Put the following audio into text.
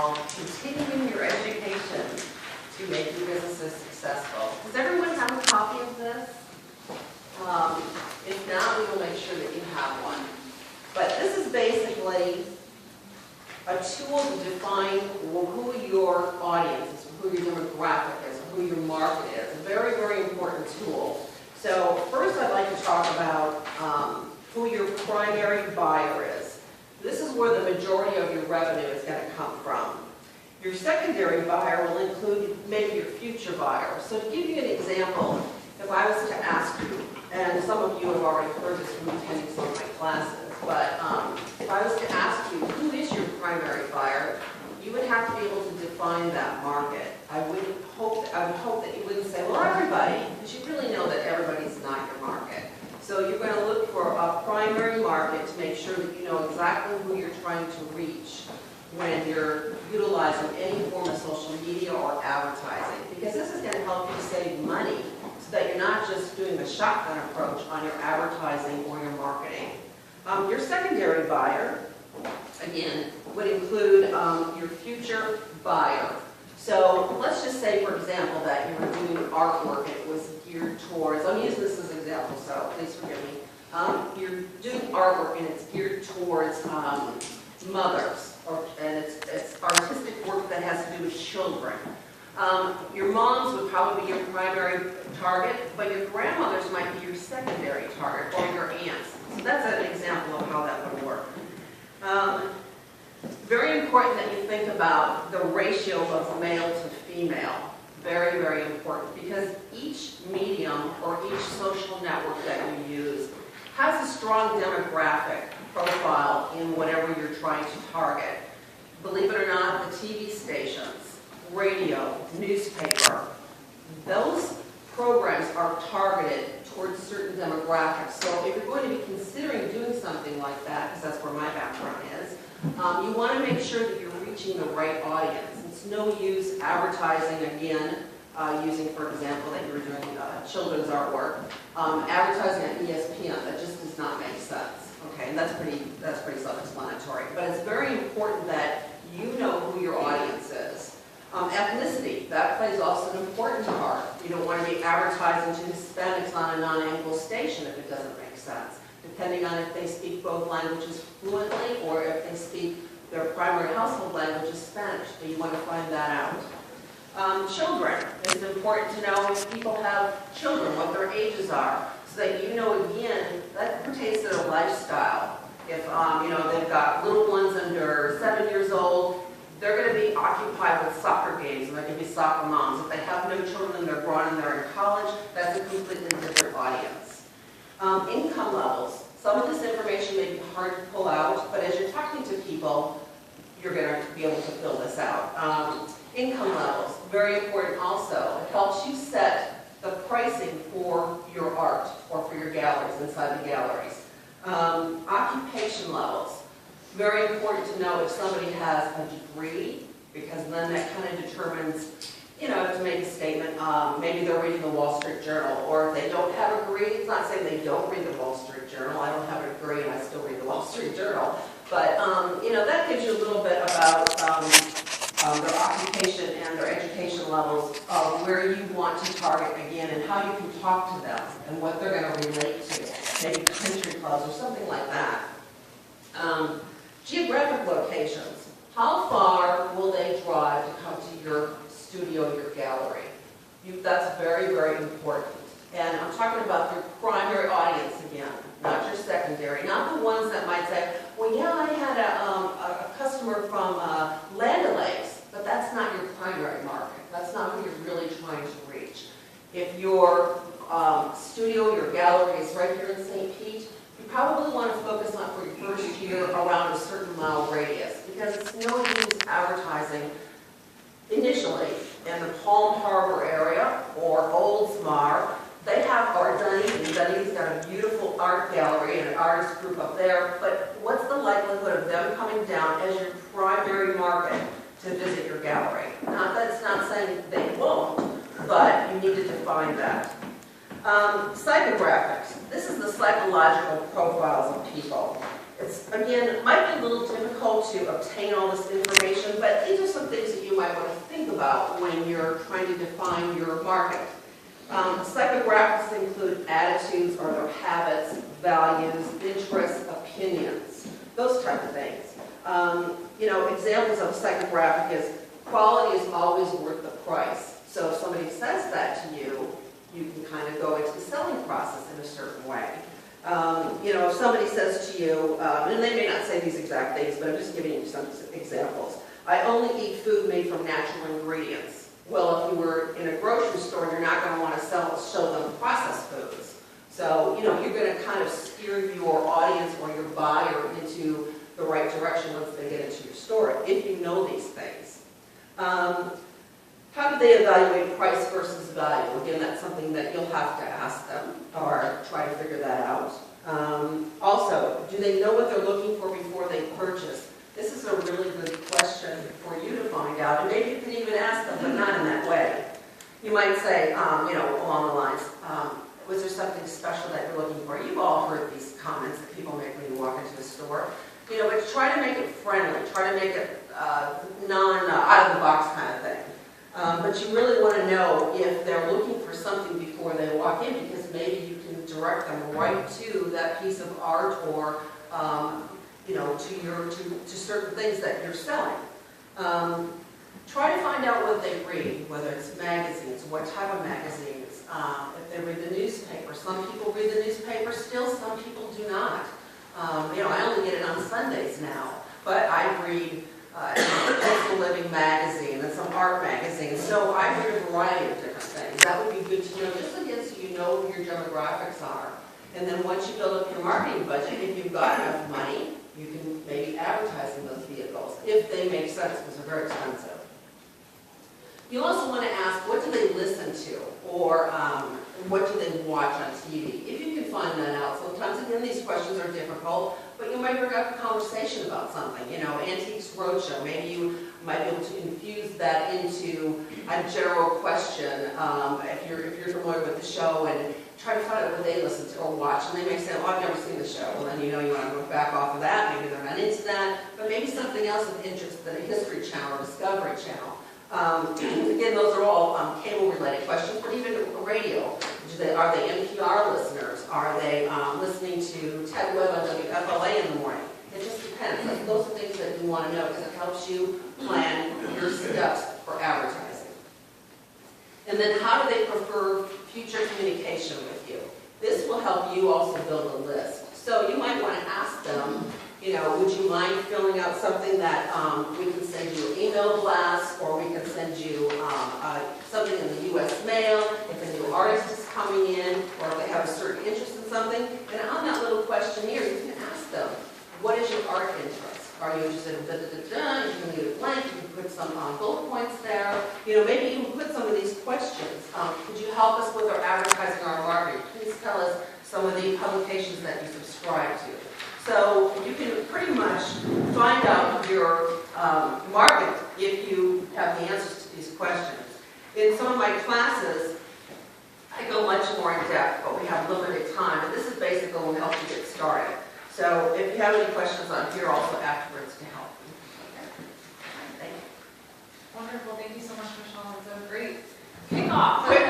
called Continuing Your Education to Make Your Businesses Successful. Does everyone have a copy of this? If not, we will make sure that you have one. But this is basically a tool to define who your audience is, who your demographic is, who your market is. A very, very important tool. So first I'd like to talk about who your primary buyer is. This is where the majority of your revenue is going to come from. Your secondary buyer will include maybe your future buyer. So to give you an example, if I was to ask you, and some of you have already heard this from attending some of my classes, but if I was to ask you, who is your primary buyer, you would have to be able to define that market. I would hope that you wouldn't say, well, everybody, because you really know that everybody's not your market. So you're going to look for a primary market to make sure that you know exactly who you're trying to reach when you're utilizing any form of social media or advertising. Because this is going to help you save money so that you're not just doing a shotgun approach on your advertising or your marketing. Your secondary buyer, again, would include your future buyer. So let's just say, for example, that you were doing artwork and it was geared towards, I'm using this as an example, so please forgive me. You're doing artwork and it's geared towards mothers, and it's artistic work that has to do with children. Your moms would probably be your primary target, but your grandmothers might be your secondary target, or your aunts. So that's an example of how that would work. Very important that you think about the ratio of male to female. Very, very important, because each medium or each social network that you use has a strong demographic profile in whatever you're trying to target. Believe it or not, the TV stations, radio, newspaper, those programs are targeted towards certain demographics. So if you're going to be considering doing something like that, because that's where my background is, you want to make sure that you're reaching the right audience. It's no use advertising again, using, for example, that you were doing children's artwork, advertising on ESPN. That just does not make sense. Okay, and that's pretty self-explanatory. But it's very important that you know who your audience is. Ethnicity, that plays also an important part. You don't want to be advertising to Hispanics on a non-Anglo station if it doesn't make sense, depending on if they speak both languages fluently or if they speak their primary household language is Spanish. So you want to find that out. Children, it's important to know if people have children, what their ages are, so that you know, again, that pertains to their lifestyle. If they've got little ones under 7 years old, they're going to be occupied with soccer games, and they're going to be soccer moms. If they have no children and they're grown and they're in college, that's a completely different audience. Income levels. Some of this information may be hard to pull out, but as you're talking to people, you're going to be able to fill this out. Income levels, very important also. It helps you set the pricing for your art or for your galleries, inside the galleries. Occupation levels. Very important to know if somebody has a degree, because then that kind of determines, to make a statement, maybe they're reading the Wall Street Journal, or if they don't have a degree, it's not saying they don't read the Wall Street Journal. I don't have a degree and I still read the Wall Street Journal. But, that gives you a little bit about their occupation and their education levels of where you want to target again and how you can talk to them and what they're going to relate to, maybe country clubs or something like that. Geographic locations. How far will they drive to come to your studio, your gallery? That's very, very important. And I'm talking about your primary audience again, not your secondary, not the ones that might say, well, yeah, I had a customer from Land O'Lakes, but that's not your primary market. That's not who you're really trying to reach. If your studio, your gallery is right here in St. Pete, you probably want to focus on for your first year around a certain mile radius, because it's no use advertising initially in the Palm Harbor area or Oldsmar. They have Art Dunning, and Dunning's got a beautiful art gallery and an artist group up there, but what's the likelihood of them coming down as your primary market to visit your gallery? Not that it's not saying they won't, but you need to define that. Psychographics. This is the psychological profiles of people. Again, might be a little difficult to obtain all this information, but these are some things that you might want to think about when you're trying to define your market. Psychographics include attitudes or their habits, values, interests, opinions, those type of things. Examples of a psychographic is quality is always worth the price. So if somebody says that to you, you can kind of go into the selling process in a certain way. If somebody says to you, and they may not say these exact things, but I'm just giving you some examples. I only eat food made from natural ingredients. Well, if you were in a grocery store, you're not going to want to show them processed foods. So, you're going to kind of steer your audience or your buyer into the right direction once they get into your store, if you know these things. How do they evaluate price versus value? Again, that's something that you'll have to ask them or try to figure that out. Also, do they know what they're looking for before they purchase? This is a really good question for you to find out, and maybe you can even ask them, but not in that way. You might say, along the lines, was there something special that you're looking for? You've all heard these comments that people make when you walk into the store. But try to make it friendly. Try to make it out-of-the-box kind of thing. But you really want to know if they're looking for something before they walk in, because maybe you can direct them right to that piece of art or, to certain things that you're selling. Try to find out what they read, whether it's magazines, what type of magazines, if they read the newspaper. Some people read the newspaper still, some people do not. I only get it on Sundays now, but I read Peaceful Living magazine and some art magazines, so I read a variety of different things. That would be good to know, just again, so you know who your demographics are. And then once you build up your marketing budget, if you've got enough money, you can maybe advertise in those vehicles, if they make sense, because they're very expensive. You also want to ask, what do they listen to, or what do they watch on TV? If you can find that out, sometimes, again, these questions are difficult, but you might bring up a conversation about something. Antiques Roadshow, maybe you might be able to infuse that into a general question, if you're familiar with the show, and try to find out what they listen to or watch. And they may say, I've never seen the show. Well, then you want to go back off of that. Maybe they're not into that, but maybe something else of interest, the History Channel or Discovery Channel. Again, those are all cable-related questions, but even radio. Are they NPR listeners? Are they listening to Ted Webb on WFLA in the morning? It just depends. Those are things that you want to know, because it helps you plan your steps for advertising. And then how do they prefer future communication with you? This will help you also build a list. So you might want to ask them, would you mind filling out something that we can send you an email blast, or we can send you something in the U.S. mail if a new artist is coming in, or if they have a certain interest in something. And on that little questionnaire, you can ask them, what is your art interest? Are you interested in da-da-da-da? You can leave it blank. You can put some bullet points there. Maybe you can put some of these questions. Could you help us with our advertising or our marketing? Please tell us some of the publications that you subscribe to. So you can pretty much find out your market if you have the answers to these questions. In some of my classes, I go much more in depth, but we have limited time. And this is basically what will help you get started. So if you have any questions, I'm here also afterwards to help you. Thank you. Wonderful. Thank you so much, Michelle. It was a great kickoff. Quick